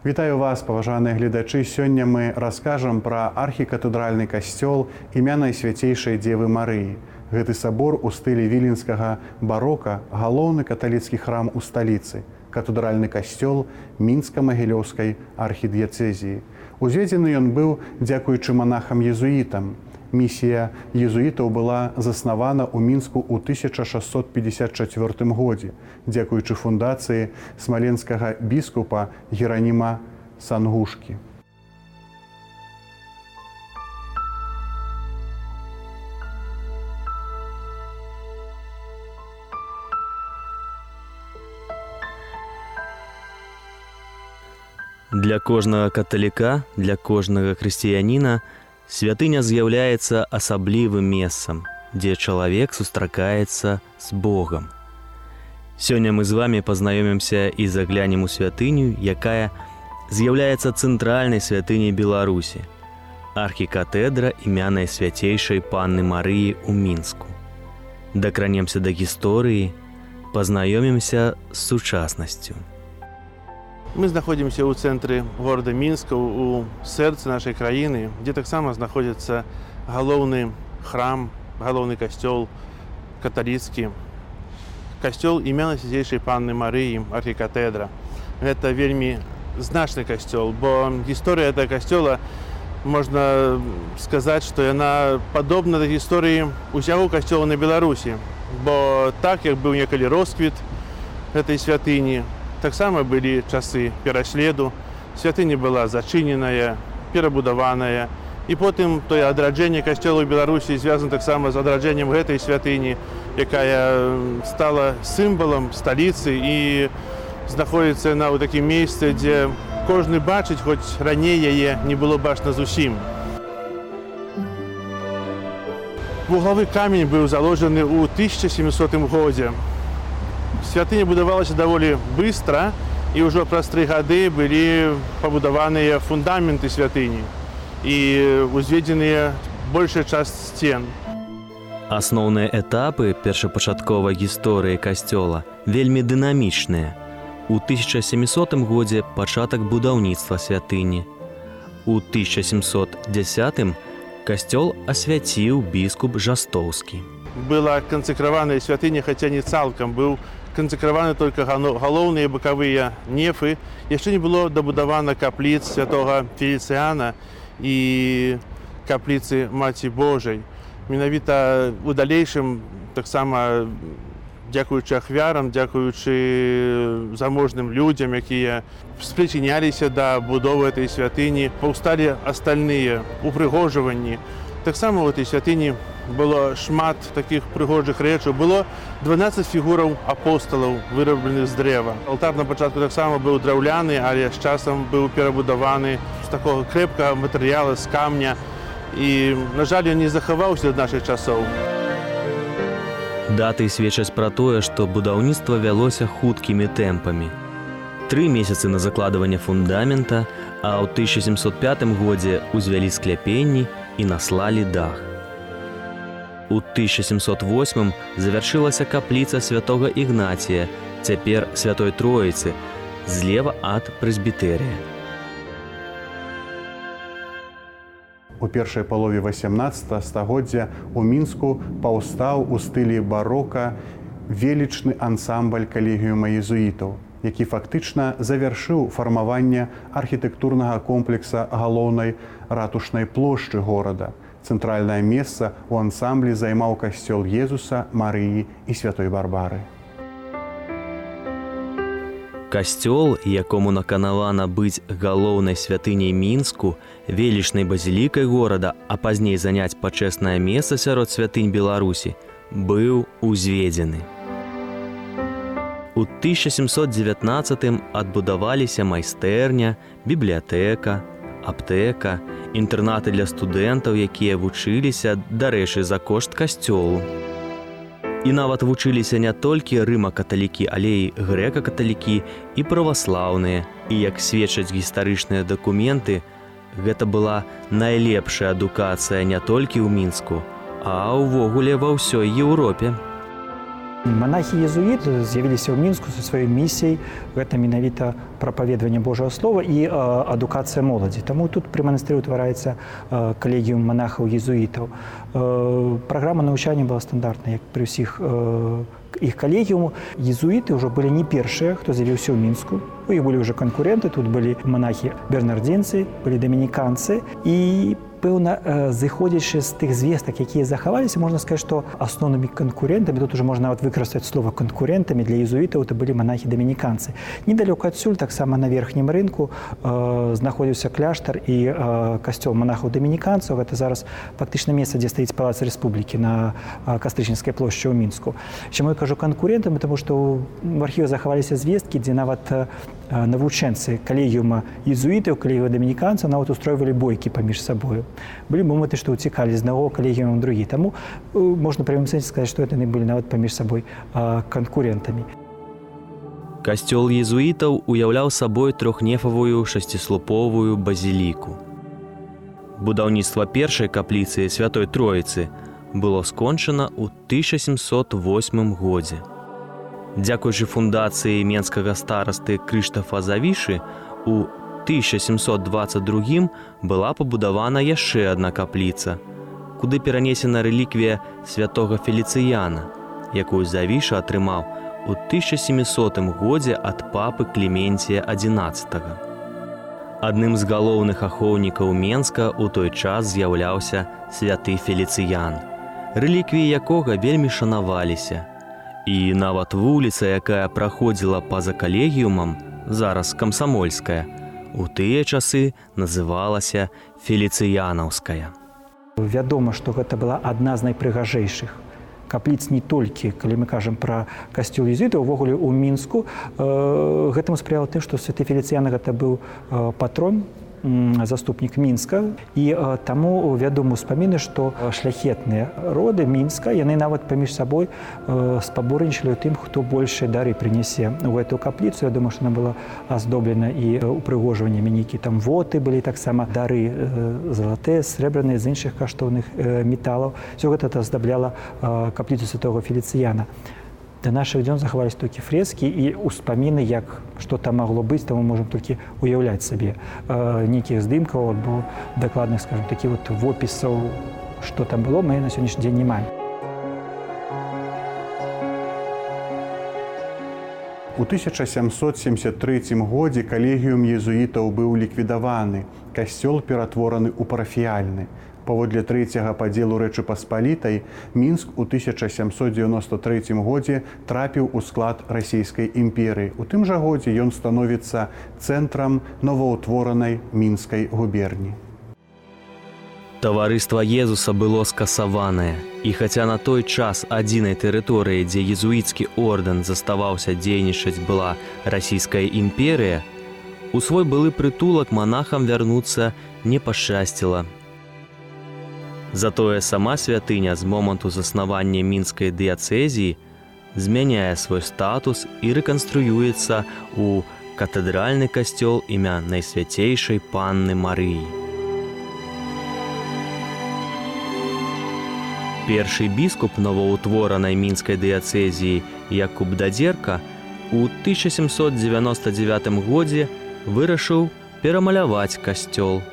Вітаю вас, паважаныя гледачы. Сёння мы раскажам пра архікатэдральны касцёл імя Найсвяцейшай Дзевы Марыі. Гэты сабор у стылі віленскага барока галоўны каталіцкі храм у сталіцы, катэдральны касцёл мінска-магілёўскай архідыяцэзіі. Узведзены ён быў дзякуючы манахам-езуітам. Місія езуітаў была заснавана ў Мінску ў 1654 годзе, дзякуючы фундацыі смаленскага біскупа Гераніма Сангушкі. Для кожнага каталіка, для кожнага хрысціяніна святыня з'яўляецца асаблівым месцам, дзе чалавек сустракаецца з Богам. Сёння мы з вамі пазнаёмімся і заглянем у святыню, якая з'яўляецца цэнтральнай святыняй Беларусі – архікатэдра імя Найсвяцейшай Панны Марыі ў Мінску. Дакранемся да гісторыі, пазнаёмімся з сучаснасцю. Мы знаходзімся ў цэнтры горада Мінска, у сэрцы нашай краіны, дзе таксама знаходзіцца галоўны храм, галоўны касцёл каталіцкі. Касцёл імя Найсвяцейшай Панны Марыі, архікатэдра. Гэта вельмі значны касцёл, бо гісторыя гэтага касцёла, можна сказаць, што яна падобна да гісторыі ўсяго касцёла на Беларусі. Бо так, як быў некалі росквіт гэтай святыні, таксама былі часы пераследу, святыня была зачыненая, перабудаваная, і потым тое адраджэнне касцёла ў Беларусі звязана таксама з адраджэннем гэтай святыні, якая стала сімвалам сталіцы і знаходзіцца яна ў такім месцы, дзе кожны бачыць, хоць раней яе не было бачна зусім. Вуглавы камень быў заложены ў 1700 годзе. Святыня будавалася даволі быстра, і ўжо праз 3 гады былі пабудаваныя фундаменты святыні і узведзеныя большая частка сцен. Асноўныя этапы першапачатковай гісторыі касцёла вельмі дынамічныя. У 1700 годзе пачатак будаўніцтва святыні. У 1710 касцёл асвяціў біскуп Жастоўскі. Была кансакраваная святыня, хаця не цалкам, быў кансакраваны толькі галоўныя бакавыя нефы. Яшчэ не было дабудавана капліц святога Феліцыяна і капліцы Маці Божай. Менавіта ў далейшым, таксама дзякуючы ахвярам, дзякуючы заможным людзям, якія спрычыняліся да будовы этой святыні, паўсталі астальныя упрыгожванні. Таксама ў этой святыні было шмат такіх прыгожых рэчаў. Было 12 фігураў апосталаў, вырабленых з дрэва. Алтар на пачатку таксама быў драўляны, але з часам быў перабудаваны з такога крэпкага матэрыяла, з камня. І, на жаль, ён не захаваўся ад нашых часоў. Даты сведчаць пра тое, што будаўніцтва вялося хуткімі тэмпамі. 3 месяцы на закладванне фундамента, а ў 1705 годзе ўзвялі скляпенні і наслалі дах. У 1708 завяршылася капліца святога Ігнація, цяпер Святой Троіцы, злева ад прэзбітэрыя. У першай палове 18 стагоддзя ў Мінску паўстаў у стылі барока велічны ансамбль калегіума езуітаў, які фактычна завяршыў фармаванне архітэктурнага комплекса галоўнай ратушнай плошчы горада. Цэнтральнае месца ў ансамблі займаў касцёл Езуса, Марыі і Святой Барбары. Касцёл, якому наканавана быць галоўнай святыняй Мінску, велічнай базілікай горада, а пазней заняць пачэснае месца сярод святынь Беларусі, быў узведзены. У 1719 адбудаваліся майстэрня, бібліятэка, аптэка, інтэрнаты для студэнтаў, якія вучыліся, дарэчы, за кошт касцёлу. І нават вучыліся не толькі рыма-каталікі, але і грэка-каталікі і праваслаўныя. І, як сведчаць гістарычныя дакументы, гэта была найлепшая адукацыя не толькі ў Мінску, а ўвогуле ва ўсёй Еўропе. Манахі-езуіты з'явіліся ў Мінску са сваёй місіяй. Гэта менавіта прапаведванне Божага слова і адукацыя моладзі. Таму тут пры манастыры ўтвараецца калегіум манахаў-езуітаў. Праграма навучання была стандартная, як пры ўсіх іх калегіуму. Езуіты ўжо былі не першыя, хто з'явіўся ў Мінску. У іх былі ўжо канкуренты, тут былі манахі-бернардзінцы, былі дамініканцы і пэўна, зыходзячы з тых звестак, якія захаваліся, можна сказаць, што асноўнымі канкурентамі, тут уже можна нават выкарыстаць слова канкурентамі для езуітаў, это былі манахі-дамініканцы. Недалёка адсюль, таксама на верхнім рынку, знаходзіўся кляштар і касцёл манахаў-дамініканцаў. Гэта зараз фактычна месца, дзе стаіць палац Рэспублікі на Кастрычніцкай плошчы ў Мінску. Чаму я кажу канкурентамі? Таму што в архіве захаваліся звесткі, дзе нават навучэнцы калегіума езуітаў, калегіума дамініканцаў нават устройвалі бойкі паміж сабою. Былі моманты, што ўцікалі з аднаго калегіума ў другі. Таму можна прямым сэнсе сказаць, што яны былі нават паміж сабой канкурентамі. Касцёл езуітаў уяўляў сабой трохнефавую шасціслуповую базіліку. Будаўніцтва першай капліцы Святой Троіцы было скончана ў 1708 годзе. Дзякуючы фундацыі менскага старасты Крыштафа Завішы, у 1722 была пабудавана яшчэ адна капліца, куды перанесена рэліквія святога Феліцыяна, якую Завіша атрымаў у 1700 годзе ад папы Клементія XI. Адным з галоўных ахоўнікаў Менска ў той час з'яўляўся святы Феліцыян, рэліквіі якога вельмі шанаваліся. І нават вуліца, якая праходзіла па-за калегіумам, зараз Камсамольская, у тыя часы называлася Феліцыянаўская. Вядома, што гэта была адна з найпрыгажэйшых капліц не толькі, калі мы кажам пра касцёл езуітаў, увогуле ў Мінску. Гэтаму спрыяла тым, што святы Феліцыян гэта быў патрон, заступнік Мінска, і таму вядома ўспаміны, што шляхетныя роды Мінска, яны нават паміж сабой спаборнічалі ў тым, хто большыя дары прынясе ў гэту капліцу. Я думаю, што она была аздоблена і упрыгожваннямі, нейкія там воты былі, таксама дары залатыя, срэбраныя, з іншых каштоўных металаў. Всё гэта аздабляла капліцу святого Феліцыяна. Да нашых дзён захаваліся толькі фрэскі і ўспаміны, як што там магло быць, таму можам толькі уяўляць сабе нейкіх здымкаў або дакладных, скажем, такіх вот вопісаў, што там было, мы на сённяшні дзень не маем. У 1773 годзе калегіум езуітаў быў ліквідаваны, касцёл ператвораны ў парафіяльны. Паводле трэцяга падзелу Рэчы Паспалітай, Мінск у 1793 годзе трапіў у склад расійскай імперыі. У тым жа годзе ён становіцца цэнтрам новаўтворанай Мінскай губерні. Таварыства Езуса было скасаванае, і хаця на той час адзінай тэрыторыі, дзе езуіцкі ордэн заставаўся дзейнічаць, была расійская імперыя, у свой былы прытулак манахам вярнуцца не пашчасціла. Затое сама святыня з моманту заснавання мінскай дыяцэзіі змяняе свой статус і рэканструюецца ў катэдральны касцёл імя Найсвяцейшай Панны Марыі. Першы біскуп новаўтворанай мінскай дыяцэзіі Якуб Дадзерка у 1799 годзе вырашыў перамаляваць касцёл.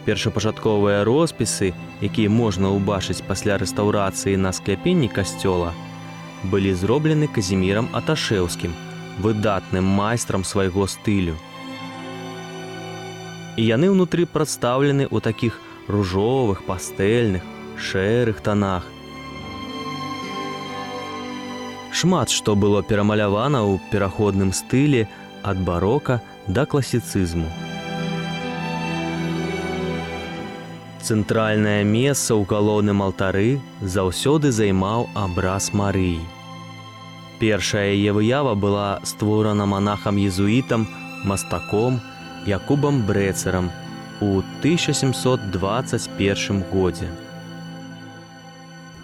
Першапачатковыя роспісы, якія можна ўбачыць пасля рэстаўрацыі на скляпенні касцёла, былі зроблены Казімірам Аташэўскім, выдатным майстрам свайго стылю. І яны ўнутры прадстаўлены ў такіх ружовых, пастэльных, шэрых танах. Шмат што было перамалявана ў пераходным стылі ад барока да класіцызму. Цэнтральнае месца ў галоўным алтары заўсёды займаў абраз Марыі. Першая яе выява была створана манахам-езуітам, мастаком Якубам Брэцерам у 1721 годзе.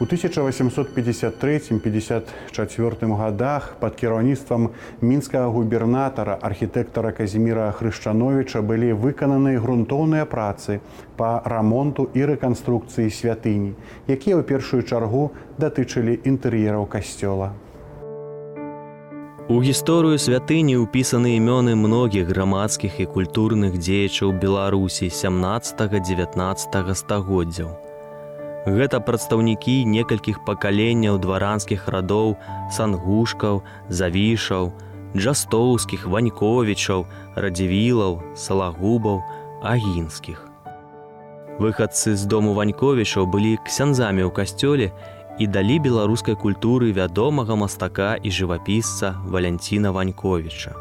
У 1853-54 годах пад кіраўніцтвам мінскага губернатара, архітэктара Казіміра Хрышчановіча былі выкананы грунтоўныя працы па рамонту і рэканструкцыі святыні, якія ў першую чаргу датычылі інтэр'ераў касцёла. У гісторыю святыні ўпісаны імёны многіх грамадскіх і культурных дзеячаў Беларусі 17-19 стагоддзяў. Гэта прадстаўнікі некалькіх пакаленняў дваранскіх радоў Сангушкаў, Завішаў, Джастоўскіх, Ваньковічаў, Радзівілаў, Салагубаў, Агінскіх. Выхадцы з дому Ваньковічаў былі ксяндзамі ў касцёле і далі беларускай культуры вядомага мастака і жывапісца Валянціна Ваньковіча.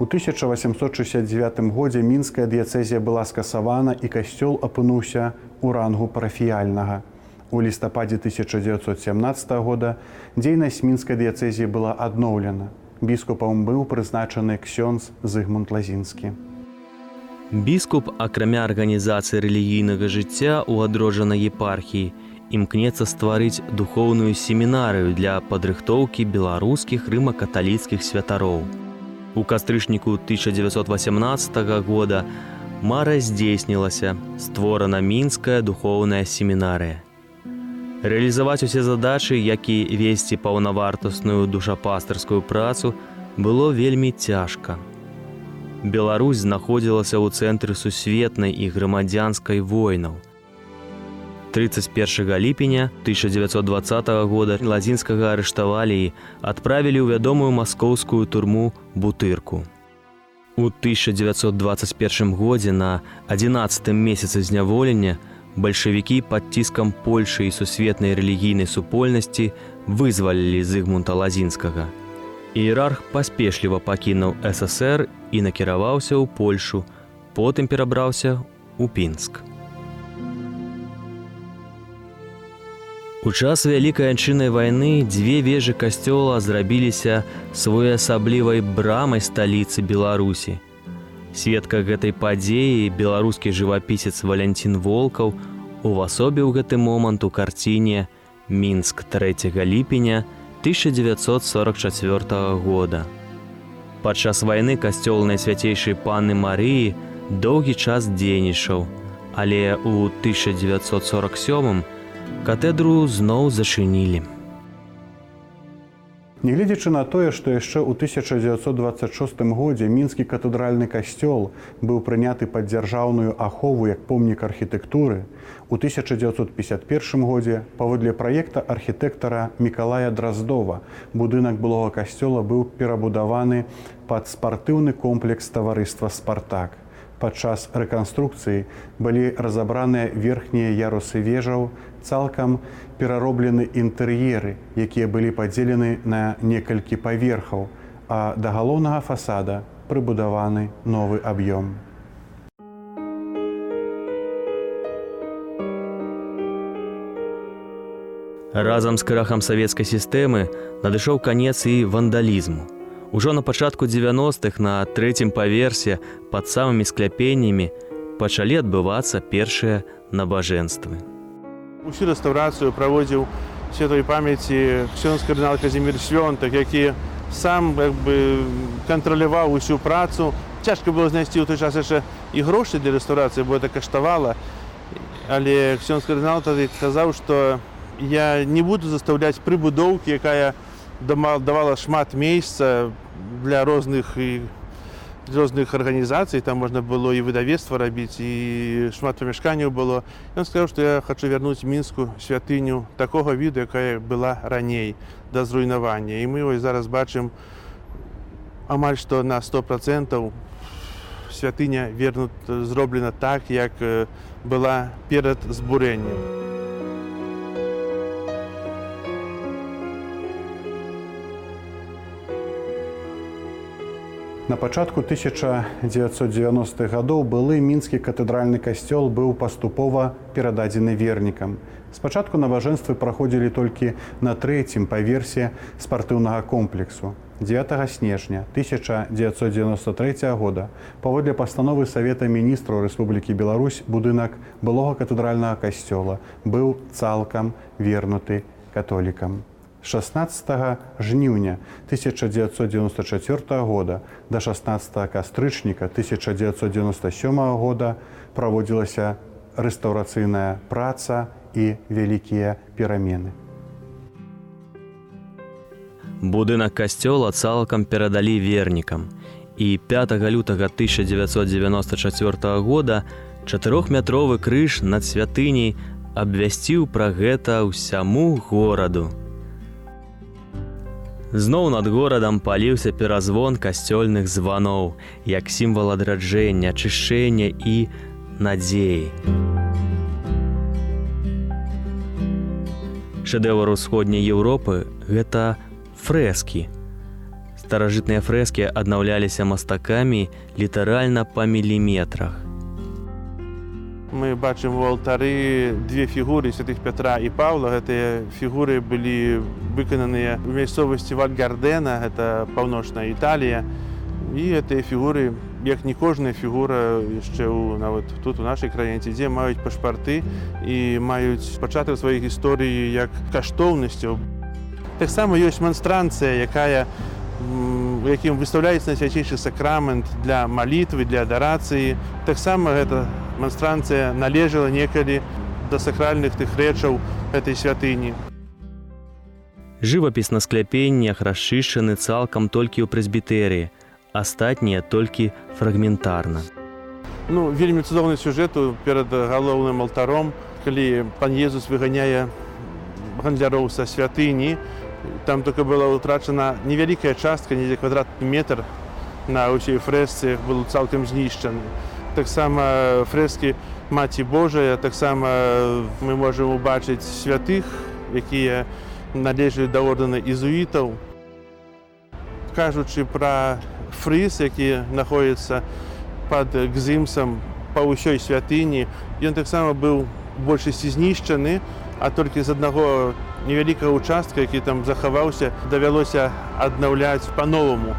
У 1869 годзе мінская дыяцэзія была скасавана і касцёл апынуўся ў рангу парафіяльнага. У лістападзе 1917 года дзейнасць мінскай дыяцэзіі была адноўлена. Біскупам быў прызначаны ксёндз Зыгмунд Лазінскі. Біскуп, акрамя арганізацыі рэлігійнага жыцця ў адроджанай епархіі, імкнецца стварыць духоўную семінарыю для падрыхтоўкі беларускіх рыма-каталіцкіх святароў. У кастрычніку 1918 года мара здзейснілася, створана мінская духоўная семінарыя. Рэалізаваць усе задачы, як і весці паўнавартасную душапастырскую працу, было вельмі цяжка. Беларусь знаходзілася ў цэнтры сусветнай і грамадзянскай войнаў. 31 ліпеня 1920 года Лазінскага арыштавалі і адправілі ў вядомую маскоўскую турму Бутырку. У 1921 годзе на 11-м месяцы зняволення бальшавікі пад ціскам Польшы і сусветнай рэлігійнай супольнасці вызвалілі Зыгмунта Лазінскага. Іерарх паспешліва пакінуў ССР і накіраваўся ў Польшу, потым перабраўся ў Пінск. У час Вялікай Айчыннай вайны дзве вежы касцёла зрабіліся своеасаблівай брамай сталіцы Беларусі. Сведка гэтай падзеі беларускі жывапісец Валянцін Волкаў увасобіў гэты момант у карціне «Мінск 3 ліпеня 1944 года». Падчас вайны касцёл Найсвяцейшай Панны Марыі доўгі час дзейнічаў, але ў 1947 катэдру зноў зачынілі. Нягледзячы на тое, што яшчэ ў 1926 годзе мінскі катэдральны касцёл быў прыняты пад дзяржаўную ахову як помнік архітэктуры, у 1951 годзе паводле праекта архітэктара Мікалая Драздова будынак былога касцёла быў перабудаваны пад спартыўны комплекс таварыства «Спартак». Падчас рэканструкцыі былі разабраныя верхнія ярусы вежаў, цалкам перароблены інтэр'еры, якія былі падзелены на некалькі паверхаў, а да галоўнага фасада прыбудаваны новы аб'ём. Разам з крахам савецкай сістэмы надышоў канец і вандалізму. Ужо на пачатку 90-х на 3-м паверсе пад самымі скляпеннямі пачалі адбывацца першыя набажэнствы. Усю рэстаўрацыю праводзіў святой памяці ксёндз кардынал Казімір Свёнтак, які сам кантраляваў усю працу. Цяжка было знайсці ў той час яшчэ і грошы для рэстаўрацыі, бо гэта каштавала. Але ксёндз кардынал тады казаў, што я не буду застаўляць прыбудоўкі, якая давала шмат месца для розных арганізацый, там можна было і выдавецтва рабіць, і шмат памяшканняў было. Ён сказаў, што я хачу вярнуць мінскую святыню такога віду, якая была раней да зруйнавання. І мы зараз бачым амаль што на 100% святыня зроблена так, як была перад збурэннем. На пачатку 1990-х гадоў былы мінскі катэдральны касцёл быў паступова перададзены вернікам. Спачатку набажэнствы праходзілі толькі на 3-м паверсе спартыўнага комплексу. 9 снежня 1993 года паводле пастановы Савета міністраў Рэспублікі Беларусь будынак былога катэдральнага касцёла быў цалкам вернуты католікам. З 16 жніўня 1994 года да 16 кастрычніка 1997 года праводзілася рэстаўрацыйная праца і вялікія перамены. Будынак касцёла цалкам перадалі вернікам, і 5 лютага 1994 года 4-метровы крыж над святыняй абвясціў пра гэта ўсяму гораду. Зноў над горадам паліўся перазвон касцёльных званоў, як сімвал адраджэння, ачышчэння і надзеі. Шэдэўр усходняй Еўропы – гэта фрэскі. Старажытныя фрэскі аднаўляліся мастакамі літаральна па міліметрах. Мы бачым у алтары две фігуры святых Пятра і Паўла. Гэтыя фігуры былі выкананыя ў мясцовасці Вальгардена, гэта паўночная Італія. І гэтыя фігуры, як не кожная фігура яшчэ нават тут у нашай краіне, дзе маюць пашпарты і маюць пачатак сваёй гісторыі як каштоўнасцяў. Таксама ёсць манстранцыя, у якім выстаўляецца найсвяцейшы сакрамент для малітвы, для адарацыі. Таксама гэта манстранцыя належала некалі да сакральных тых рэчаў гэтай святыні. Жывапіс на скляпеннях расчышчаны цалкам толькі ў прэзбітэрыі, астатнія толькі фрагментарна. Вельмі цудоўны сюжэт перад галоўным алтаром, калі пан Езус выганяе гандляроў са святыні. Там толькі была ўтрачана невялікая частка, недзе квадратны метр на ўсёй фрэсцы был цалкам знішчаны. Таксама фрэскі Маці Божая, таксама мы можам убачыць святых, якія належаць да ордэна езуітаў. Кажучы пра фрыз, які знаходзіцца пад гзымсам па ўсёй святыні, ён таксама быў большасці знішчаны, а толькі з аднаго невялікага участка, які там захаваўся, давялося аднаўляць па-новаму.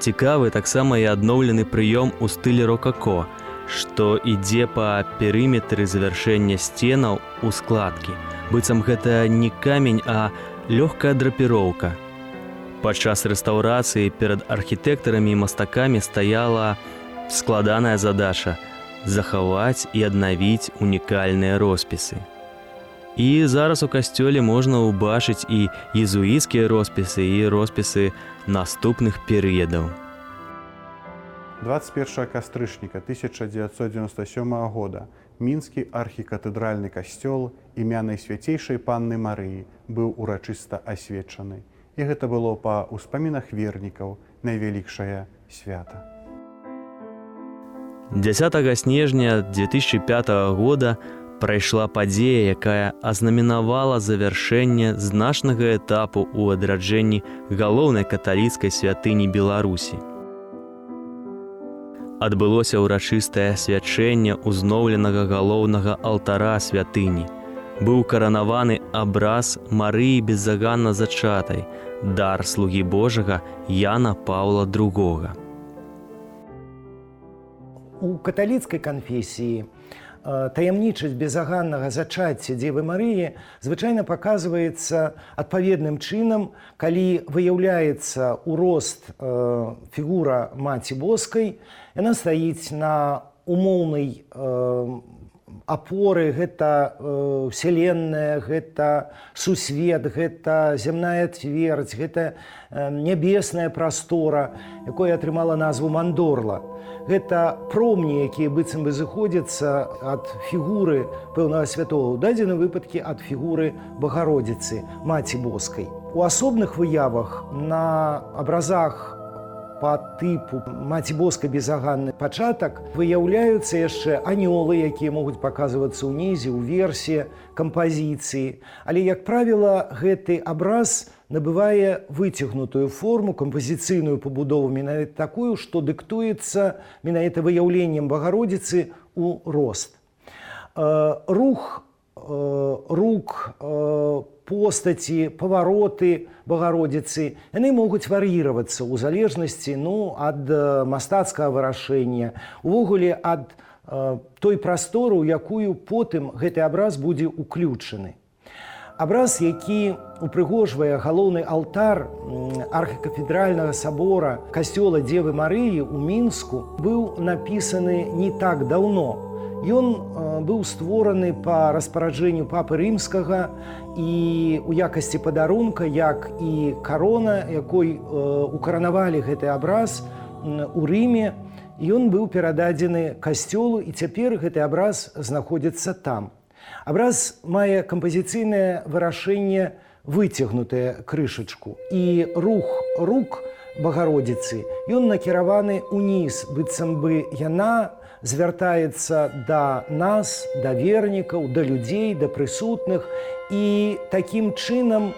Цікавы таксама і адноўлены прыём у стылі рокако, што ідзе па перыметры завяршэння сценаў у складкі. Быццам гэта не камень, а лёгкая драпіроўка. Падчас рэстаўрацыі перад архітэктарамі і мастакамі стаяла складаная задача – захаваць і аднавіць унікальныя роспісы. І зараз у касцёле можна ўбачыць і езуіцкія роспісы, і роспісы наступных перыядаў. 21 кастрычніка 1997 года мінскі архікатэдральны касцёл імя Найсвяцейшай Панны Марыі быў урачыста асвечаны. І гэта было па ўспамінах вернікаў найвялікшае свята. 10 снежня 2005 года прайшла падзея, якая азнаменавала завяршэнне значнага этапу ў адраджэнні галоўнай каталіцкай святыні Беларусі. Адбылося ўрачыстае асвячэнне узноўленага галоўнага алтара святыні. Быў каранаваны абраз Марыі беззаганна зачатай, дар слугі Божага Яна Паўла II. У каталіцкай канфесіі таямнічасць безаганнага зачацця Дзевы Марыі звычайна паказваецца адпаведным чынам, калі выяўляецца ўрост фігура Маці Боскай, яна стаіць на умоўнай апоры, гэта вселенная, гэта сусвет, гэта зямная цвёрдзь, гэта нябесная прастора, якое атрымала назву Мандорла. Гэта промні, якія быццам бы зыходзяцца ад фігуры пэўнага святого, у дадзеным выпадкі ад фігуры Багародзіцы, Маці Боскай. У асобных выявах на абразах па тыпу Маці Боскай безаганны пачатак выяўляюцца яшчэ анёлы, якія могуць паказвацца ўнізе, ўверсе, кампазіцыі. Але, як правіла, гэты абраз набывае выцягнутую форму, кампазіцыйную пабудову менавіта такую, што дыктуецца менавіта выяўленнем Багародзіцы ў рост. Рух рук, постаці, павароты Багародзіцы, яны могуць вар'іравацца ў залежнасці ад мастацкага вырашэння, увогуле ад той прасторы, у якую потым гэты абраз будзе ўключаны. Абраз, які упрыгожвае галоўны алтар архікафедральнага сабора касцёла Дзевы Марыі ў Мінску, быў напісаны не так даўно. Ён быў створаны па распараджэнню папы рымскага і ў якасці падарунка, як і карона, якой укаранавалі гэты абраз у Рыме. Ён быў перададзены касцёлу, і цяпер гэты абраз знаходзіцца там. Абраз мае кампазіцыйнае вырашэнне выцягнутае крышачку. І рух рук Багародзіцы, ён накіраваны ўніз, быццам бы яна звяртаецца да нас, да вернікаў, да людзей, да прысутных, і такім чынам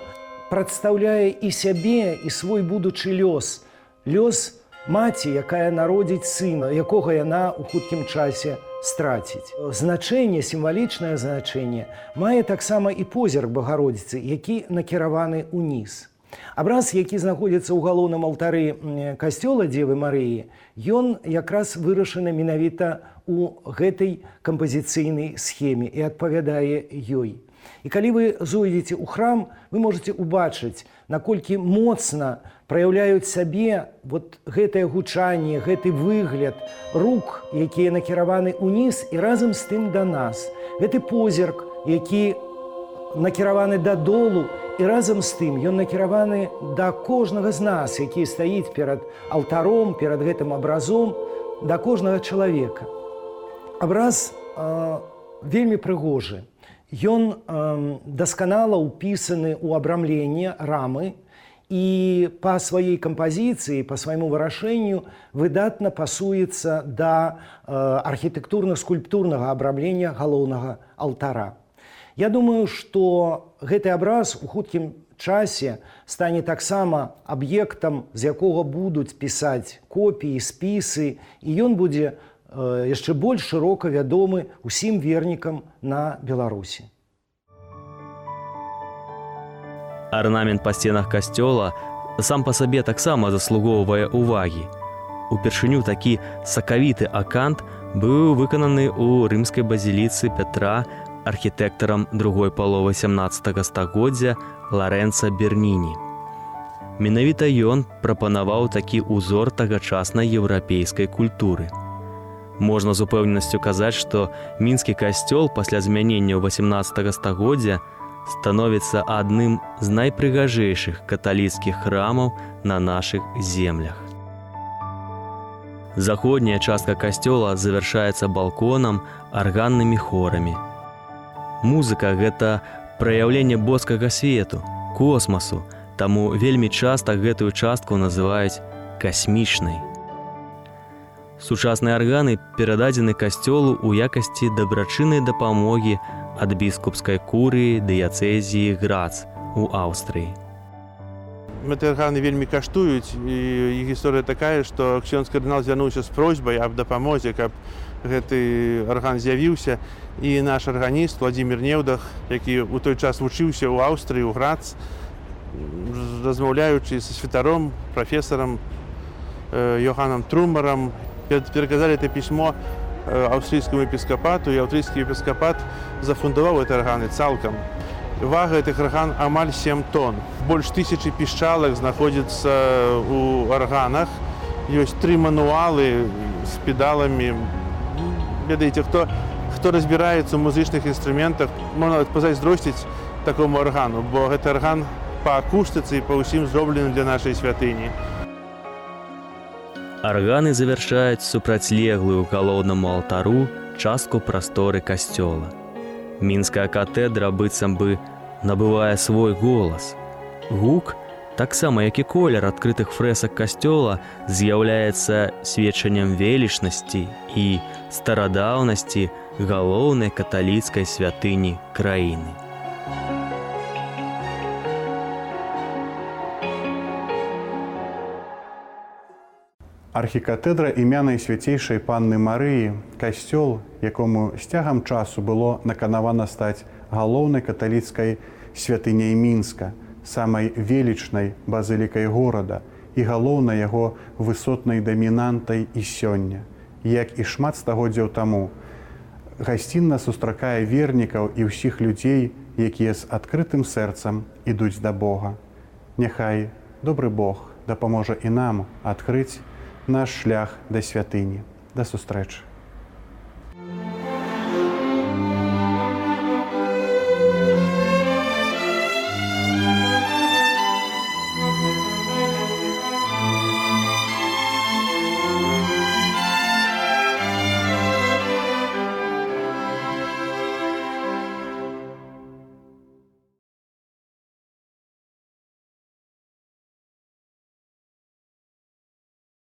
прадстаўляе і сябе, і свой будучы лёс. Лёс маці, якая народзіць сына, якога яна ў хуткім часе страціць. Значэнне, сімвалічнае значэнне мае таксама і позірк Багародзіцы, які накіраваны ўніз. Абраз, які знаходзіцца ў галоўным алтары касцёла Дзевы Марыі, ён якраз вырашаны менавіта ў гэтай кампазіцыйнай схеме і адпавядае ёй. І калі вы зойдзеце ў храм, вы можаце ўбачыць, наколькі моцна праяўляюць сабе гэтае гучанне, гэты выгляд рук, якія накіраваны ўніз і разам з тым да нас. Гэты позірк, які накіраваны дадолу, і разам з тым ён накіраваны да кожнага з нас, які стаіць перад алтаром, перад гэтым абразом, да кожнага чалавека. Абраз вельмі прыгожы. Ён дасканала ўпісаны ў абрамленне рамы і па сваёй кампазіцыі, па свайму вырашэнню выдатна пасуецца да архітэктурна-скульптурнага абрамлення галоўнага алтара. Я думаю, што гэты абраз у хуткім часе стане таксама аб'ектам, з якога будуць пісаць копіі, спісы, і ён будзе яшчэ больш шырока вядомы ўсім вернікам на Беларусі. Арнамент па сценах касцёла сам па сабе таксама заслугоўвае ўвагі. Упершыню такі сакавіты акант быў выкананы ў рымскай базіліцы Пятра архітэктарам другой паловы 17 стагоддзя Ларэнца Берніні. Менавіта ён прапанаваў такі ўзор тагачаснай еўрапейскай культуры. Можна з упэўненасцю казаць, што мінскі касцёл пасля змянення ў 18 стагоддзя становіцца адным з найпрыгажэйшых каталіцкіх храмаў на нашых землях. Заходняя частка касцёла завяршаецца балконам, арганнымі хорамі. Музыка – гэта праяўленне боскага свету, космасу, таму вельмі часта гэтую частку называюць касмічнай. Сучасныя арганы перададзены касцёлу ў якасці дабрачыннай дапамогі ад біскупскай курыі дыяцэзіі Грац у Аўстрыі. Гэты арганы вельмі каштуюць, і іх гісторыя такая, што ксёндз кардынал звярнуўся з просьбай аб дапамозе, каб гэты арган з'явіўся, і наш арганіст Владзімір Неўдах, які ў той час вучыўся ў Аўстрыі, у Грац, размаўляючы са святаром, прафесарам Йоханам Трумарам, пераказалі это пісьмо аўстрыйскаму епіскапату, і аўстрыйскі епіскапат зафундаваў гэты арганы цалкам. Вага гэтых арган амаль 7 тонн. Больш 1000 пішчалак знаходзіцца ў арганах. Ёсць 3 мануалы з педаламі. Ведаеце, хто разбіраецца ў музычных інструментах, можна пазайздросціць такому аргану, бо гэты арган па акустыцы і па ўсім зроблены для нашай святыні. Арганы завяршаюць супрацьлеглую галоўнаму алтару частку прасторы касцёла. Мінская катэдра быццам бы набывае свой голас. Гук, таксама як і колер адкрытых фрэсак касцёла, з'яўляецца сведчаннем велічнасці і старадаўнасці галоўнай каталіцкай святыні краіны. Архікатэдра імя Найсвяцейшай Панны Марыі, касцёл, якому з цягам часу было наканавана стаць галоўнай каталіцкай святыняй Мінска, самай велічнай базылікай горада і галоўнай яго высотнай дамінантай і сёння. Як і шмат стагоддзяў таму, гасцінна сустракае вернікаў і ўсіх людзей, якія з адкрытым сэрцам ідуць да Бога. Няхай добры Бог дапаможа і нам адкрыць наш шлях да святыні. Да сустрэчы.